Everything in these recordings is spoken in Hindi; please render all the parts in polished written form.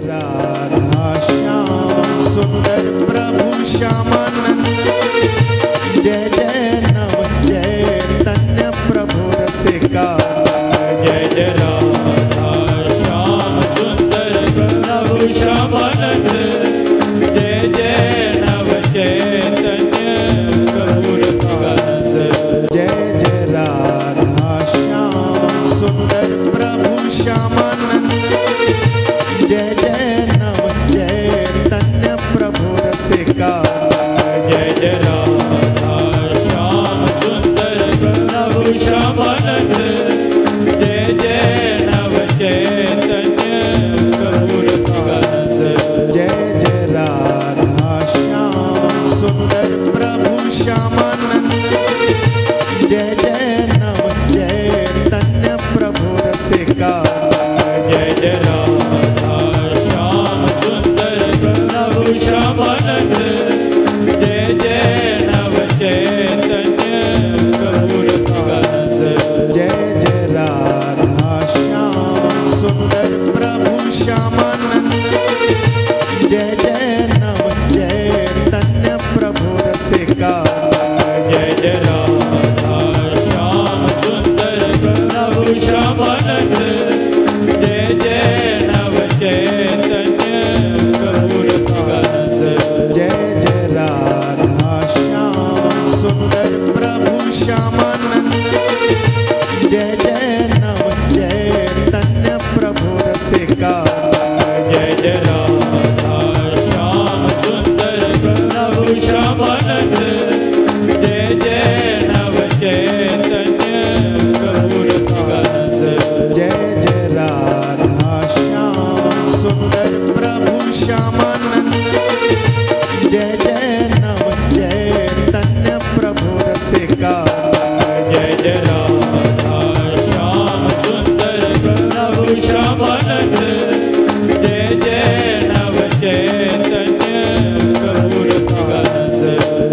राधा श्याम सुंदर प्रभु श्यामानंद। जय जय नव चैतन्य प्रभु रसिका। जय जय राधा श्याम सुंदर प्रभु श्यामानंद। जय जय नव चैतन्य प्रभु रसिकानंद। जय जय राधा श्याम सुंदर प्रभु श्यामानंद। जय जय नव चैतन्य प्रभु रसिका। जय जय राधा श्याम सुंदर प्रभु श्यामानंद। जय जय नव चैतन्य प्रभु रसिकानंद। जय जय राधा श्याम सुंदर प्रभु श्यामानंद। जय जय नव चैतन्य प्रभु रसिका। जय जय राधा श्याम सुंदर प्रभु श्यामानंद। जय जय नव चैतन्य प्रभु रसिकानंद। जय जय राधा श्याम सुंदर प्रभु श्यामानंद। जय जय नव चैतन्य प्रभु रसिका। जय जय राधा श्याम सुंदर प्रभु श्यामानंद। जय जय नव चैतन्य प्रभु रसिकानंद। जय जय राधा श्याम सुंदर प्रभु श्यामानंद। जय जय नव चैतन्य प्रभु रसिका। जय जय राधा श्याम सुंदर प्रभु श्यामानंद। जय जय नव चैतन्य प्रभु रसिकानंद। जय जय राधा श्याम सुंदर प्रभु श्यामानंद। जय जय नव चैतन्य प्रभु रसिका। जय जय राधा श्याम सुंदर प्रभु श्यामानंद। जय जय नव चैतन्य प्रभु रसिकानंद।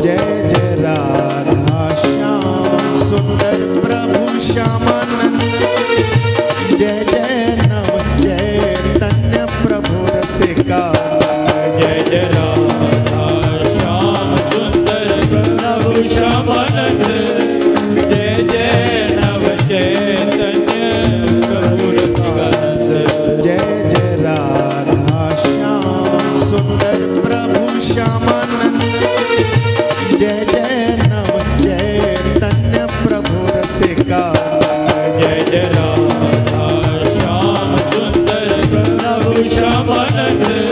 जय जय राधा श्याम सुंदर प्रभु श्यामानंद। जय जय नव चैतन्य प्रभु रसिका। जय जय राधा श्याम सुंदर प्रभु श्यामानंद। जय जय नव चैतन्य प्रभु रसिकानंद। जय जय राधा श्याम सुंदर प्रभु श्यामानंद। जय जय नव चैतन्य प्रभु रसिका। जय जय राधा श्याम सुंदर प्रभु श्यामानंद।